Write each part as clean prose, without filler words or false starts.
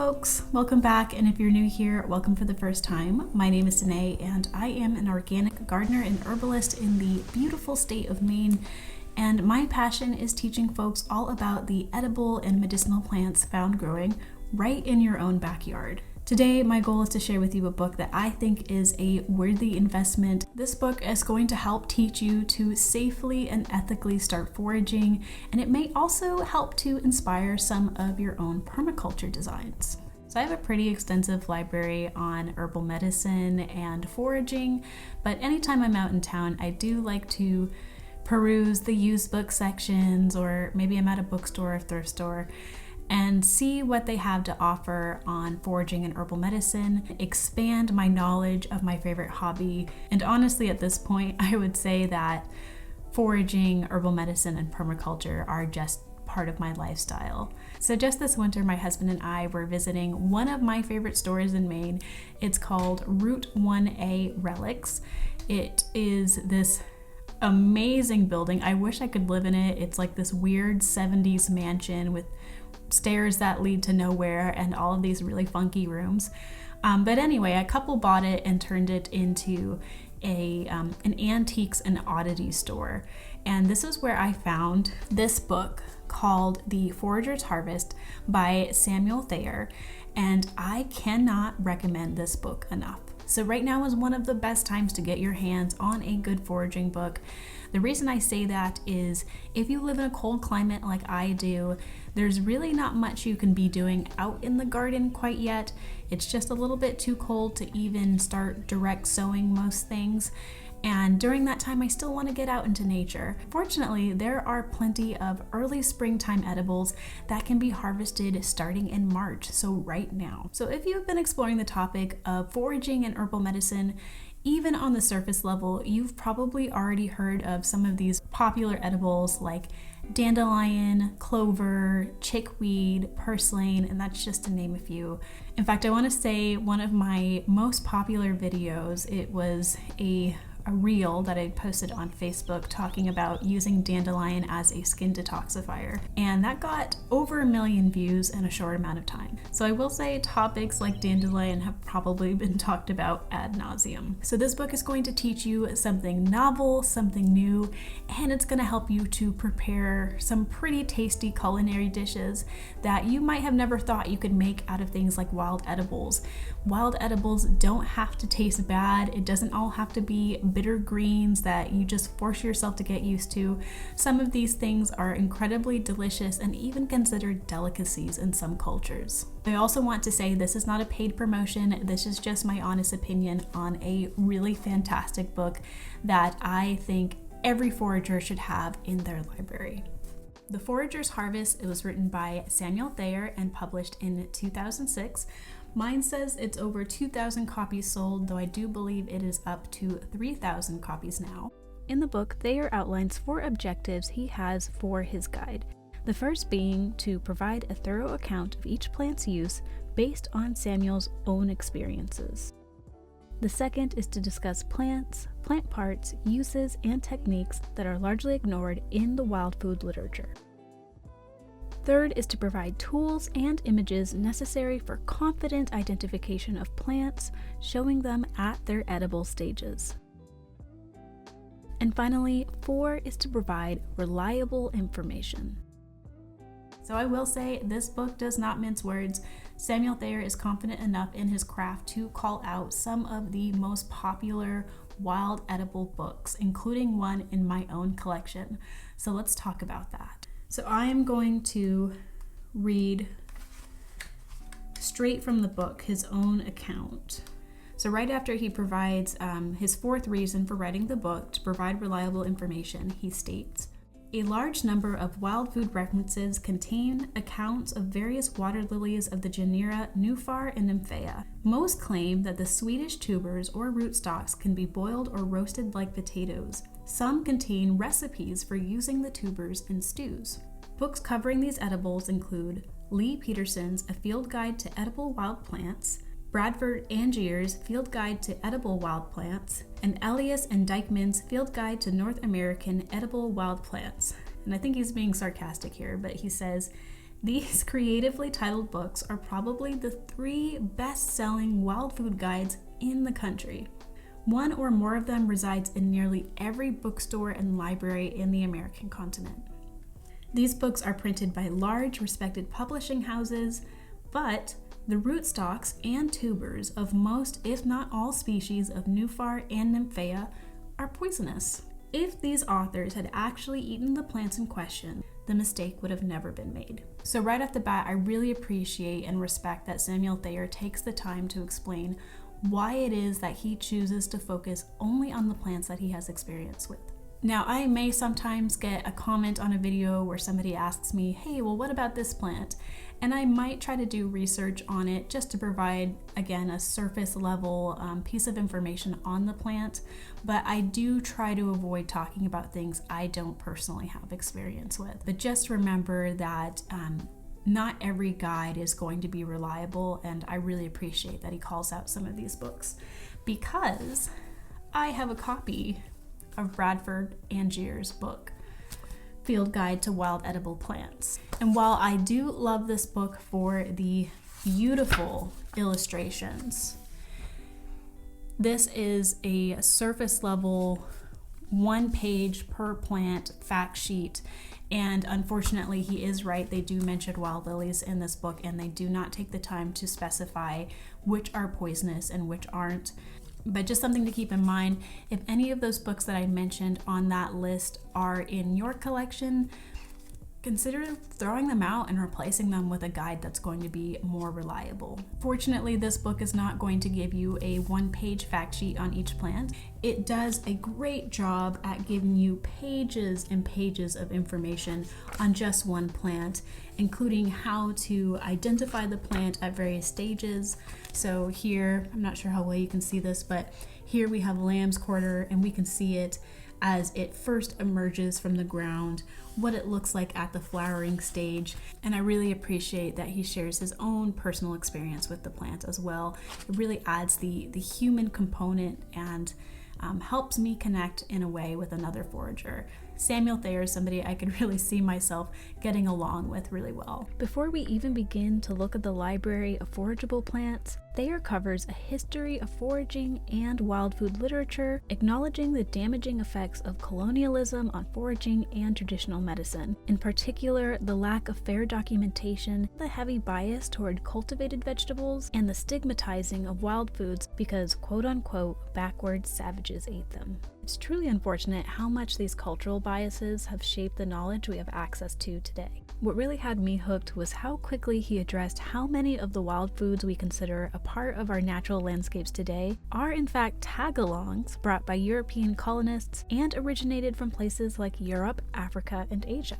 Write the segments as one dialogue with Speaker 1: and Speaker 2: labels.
Speaker 1: folks, welcome back, and if you're new here, welcome for the first time. My name is Danae and I am an organic gardener and herbalist in the beautiful state of Maine, and my passion is teaching folks all about the edible and medicinal plants found growing right in your own backyard. Today, my goal is to share with you a book that I think is a worthy investment. This book is going to help teach you to safely and ethically start foraging, and it may also help to inspire some of your own permaculture designs. So I have a pretty extensive library on herbal medicine and foraging, but anytime I'm out in town, I do like to peruse the used book sections, or maybe I'm at a bookstore or thrift store, and see what they have to offer on foraging and herbal medicine, expand my knowledge of my favorite hobby. And honestly, at this point, I would say that foraging, herbal medicine, and permaculture are just part of my lifestyle. So just this winter, my husband and I were visiting one of my favorite stores in Maine. It's called Route 1A Relics. It is this amazing building. I wish I could live in it. It's like this weird 70s mansion with stairs that lead to nowhere and all of these really funky rooms. But anyway, a couple bought it and turned it into an antiques and oddities store. And this is where I found this book called The Forager's Harvest by Samuel Thayer. And I cannot recommend this book enough. So right now is one of the best times to get your hands on a good foraging book. The reason I say that is if you live in a cold climate like I do, there's really not much you can be doing out in the garden quite yet. It's just a little bit too cold to even start direct sowing most things. And during that time, I still want to get out into nature. Fortunately, there are plenty of early springtime edibles that can be harvested starting in March, so right now. So if you've been exploring the topic of foraging and herbal medicine, even on the surface level, you've probably already heard of some of these popular edibles like dandelion, clover, chickweed, purslane, and that's just to name a few. In fact, I want to say one of my most popular videos, it was a reel that I posted on Facebook talking about using dandelion as a skin detoxifier, and that got over 1 million views in a short amount of time. So I will say topics like dandelion have probably been talked about ad nauseum. So this book is going to teach you something novel, something new, and it's going to help you to prepare some pretty tasty culinary dishes that you might have never thought you could make out of things like wild edibles. Wild edibles don't have to taste bad. It doesn't all have to be bitter greens that you just force yourself to get used to. Some of these things are incredibly delicious and even considered delicacies in some cultures. I also want to say this is not a paid promotion. This is just my honest opinion on a really fantastic book that I think every forager should have in their library. The Forager's Harvest, it was written by Samuel Thayer and published in 2006. Mine says it's over 2,000 copies sold, though I do believe it is up to 3,000 copies now. In the book, Thayer outlines 4 objectives he has for his guide. The first being to provide a thorough account of each plant's use based on Samuel's own experiences. The second is to discuss plants, plant parts, uses, and techniques that are largely ignored in the wild food literature. Third is to provide tools and images necessary for confident identification of plants, showing them at their edible stages. And finally, 4 is to provide reliable information. So I will say this book does not mince words. Samuel Thayer is confident enough in his craft to call out some of the most popular wild edible books, including one in my own collection. So let's talk about that. So I am going to read straight from the book, his own account. So right after he provides his 4th reason for writing the book, to provide reliable information, he states, "A large number of wild food references contain accounts of various water lilies of the genera Nuphar and Nymphaea. Most claim that the Swedish tubers or rootstocks can be boiled or roasted like potatoes. Some contain recipes for using the tubers in stews." Books covering these edibles include Lee Peterson's A Field Guide to Edible Wild Plants, Bradford Angier's Field Guide to Edible Wild Plants, and Elias and Dykman's Field Guide to North American Edible Wild Plants. And I think he's being sarcastic here, but he says, These creatively titled books are probably the 3 best-selling wild food guides in the country. One or more of them resides in nearly every bookstore and library in the American continent. These books are printed by large, respected publishing houses, but the rootstocks and tubers of most, if not all, species of Nuphar and Nymphaea are poisonous. If these authors had actually eaten the plants in question, the mistake would have never been made. So right off the bat, I really appreciate and respect that Samuel Thayer takes the time to explain why it is that he chooses to focus only on the plants that he has experience with. Now, I may sometimes get a comment on a video where somebody asks me, hey, well, what about this plant? And I might try to do research on it just to provide, again, a surface level piece of information on the plant. But I do try to avoid talking about things I don't personally have experience with. But just remember that not every guide is going to be reliable, and I really appreciate that he calls out some of these books because I have a copy of Bradford Angier's book, Field Guide to Wild Edible Plants. And while I do love this book for the beautiful illustrations, this is a surface level 1 page per plant fact sheet. And unfortunately, he is right. They do mention wild lilies in this book, and they do not take the time to specify which are poisonous and which aren't. But just something to keep in mind, if any of those books that I mentioned on that list are in your collection, consider throwing them out and replacing them with a guide that's going to be more reliable. Fortunately, this book is not going to give you a 1-page fact sheet on each plant. It does a great job at giving you pages and pages of information on just one plant, including how to identify the plant at various stages. So here, I'm not sure how well you can see this, but here we have lamb's quarter, and we can see it as it first emerges from the ground, what it looks like at the flowering stage. And I really appreciate that he shares his own personal experience with the plant as well. It really adds the human component and helps me connect in a way with another forager. Samuel Thayer is somebody I could really see myself getting along with really well. Before we even begin to look at the library of forageable plants, Thayer covers a history of foraging and wild food literature, acknowledging the damaging effects of colonialism on foraging and traditional medicine. In particular, the lack of fair documentation, the heavy bias toward cultivated vegetables, and the stigmatizing of wild foods because quote-unquote backward savages ate them. It's truly unfortunate how much these cultural biases have shaped the knowledge we have access to today. What really had me hooked was how quickly he addressed how many of the wild foods we consider a part of our natural landscapes today are in fact tag-alongs brought by European colonists and originated from places like Europe, Africa, and Asia.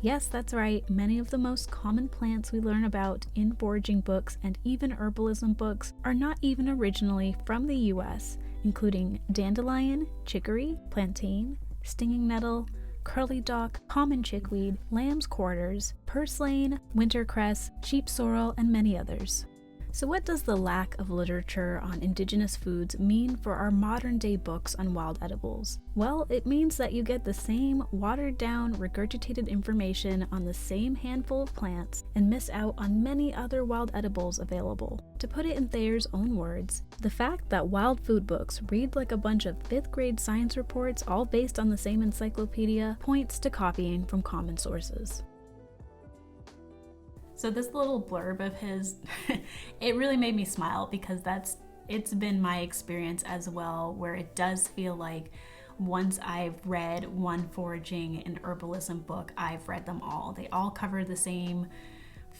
Speaker 1: Yes, that's right, many of the most common plants we learn about in foraging books and even herbalism books are not even originally from the US, including dandelion, chicory, plantain, stinging nettle, curly dock, common chickweed, lamb's quarters, purslane, wintercress, sheep sorrel, and many others. So what does the lack of literature on indigenous foods mean for our modern day books on wild edibles? Well, it means that you get the same watered down, regurgitated information on the same handful of plants and miss out on many other wild edibles available. To put it in Thayer's own words, the fact that wild food books read like a bunch of 5th grade science reports all based on the same encyclopedia points to copying from common sources. So this little blurb of his, it really made me smile because it's been my experience as well, where it does feel like once I've read one foraging and herbalism book, I've read them all. They all cover the same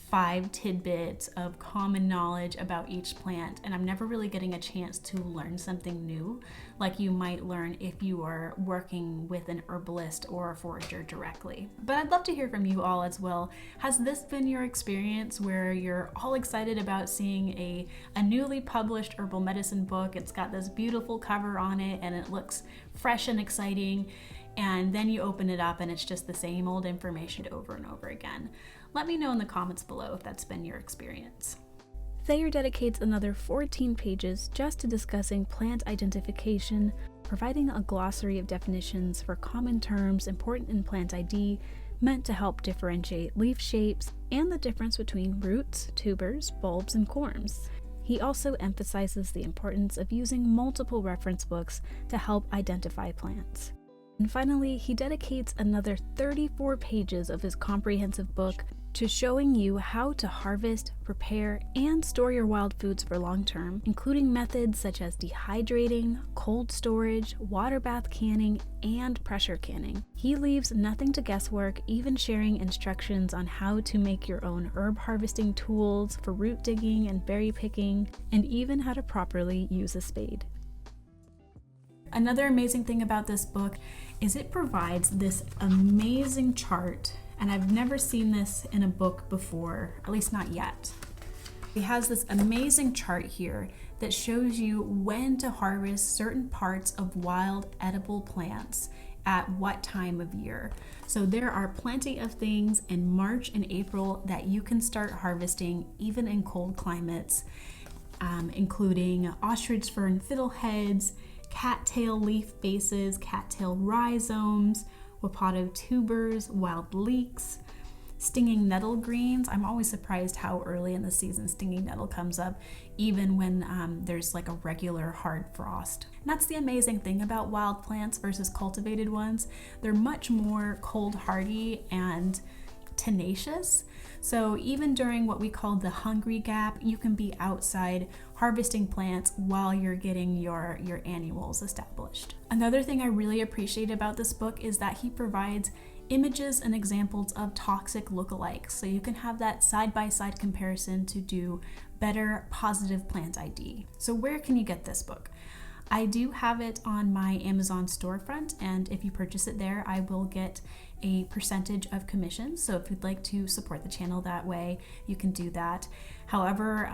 Speaker 1: 5 tidbits of common knowledge about each plant, and I'm never really getting a chance to learn something new like you might learn if you are working with an herbalist or a forager directly. But I'd love to hear from you all as well. Has this been your experience where you're all excited about seeing a newly published herbal medicine book? It's got this beautiful cover on it and it looks fresh and exciting, and then you open it up and it's just the same old information over and over again. Let me know in the comments below if that's been your experience. Thayer dedicates another 14 pages just to discussing plant identification, providing a glossary of definitions for common terms important in plant ID, meant to help differentiate leaf shapes and the difference between roots, tubers, bulbs, and corms. He also emphasizes the importance of using multiple reference books to help identify plants. And finally, he dedicates another 34 pages of his comprehensive book to showing you how to harvest, prepare, and store your wild foods for long term, including methods such as dehydrating, cold storage, water bath canning, and pressure canning. He leaves nothing to guesswork, even sharing instructions on how to make your own herb harvesting tools for root digging and berry picking, and even how to properly use a spade. Another amazing thing about this book is it provides this amazing chart, and I've never seen this in a book before, at least not yet. It has this amazing chart here that shows you when to harvest certain parts of wild edible plants at what time of year. So there are plenty of things in March and April that you can start harvesting even in cold climates, including ostrich fern fiddleheads, cattail leaf bases, cattail rhizomes, wapato tubers, wild leeks, stinging nettle greens. I'm always surprised how early in the season stinging nettle comes up, even when there's like a regular hard frost. And that's the amazing thing about wild plants versus cultivated ones. They're much more cold hardy and tenacious. So even during what we call the hungry gap, you can be outside harvesting plants while you're getting your annuals established. Another thing I really appreciate about this book is that he provides images and examples of toxic lookalikes, so you can have that side-by-side comparison to do better positive plant ID. So where can you get this book? I do have it on my Amazon storefront, and if you purchase it there, I will get a percentage of commission. So if you'd like to support the channel that way, you can do that. However,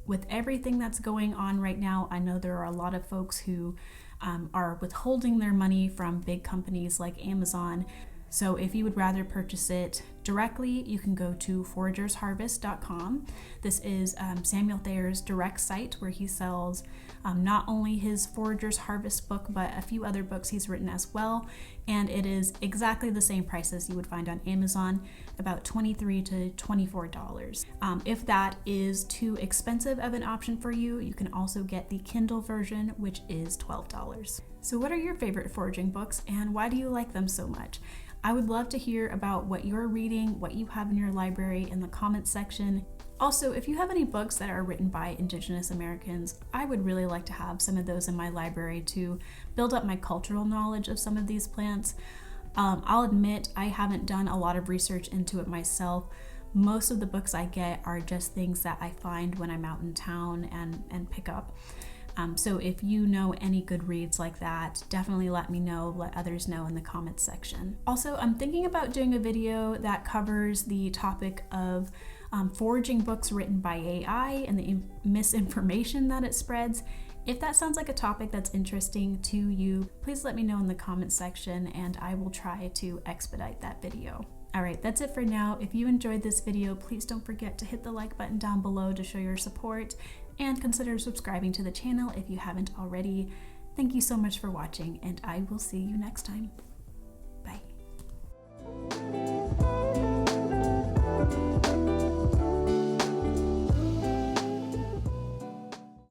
Speaker 1: with everything that's going on right now, I know there are a lot of folks who are withholding their money from big companies like Amazon. So if you would rather purchase it directly, you can go to foragersharvest.com. This is Samuel Thayer's direct site where he sells not only his Forager's Harvest book, but a few other books he's written as well. And it is exactly the same prices you would find on Amazon, about $23 to $24. If that is too expensive of an option for you, you can also get the Kindle version, which is $12. So what are your favorite foraging books, and why do you like them so much? I would love to hear about what you're reading, what you have in your library in the comments section. Also, if you have any books that are written by Indigenous Americans, I would really like to have some of those in my library to build up my cultural knowledge of some of these plants. I'll admit I haven't done a lot of research into it myself. Most of the books I get are just things that I find when I'm out in town and pick up. So if you know any good reads like that, definitely let me know, let others know in the comments section. Also, I'm thinking about doing a video that covers the topic of foraging books written by AI and the misinformation that it spreads. If that sounds like a topic that's interesting to you, please let me know in the comments section and I will try to expedite that video. Alright, that's it for now. If you enjoyed this video, please don't forget to hit the like button down below to show your support, and consider subscribing to the channel if you haven't already. Thank you so much for watching, and I will see you next time.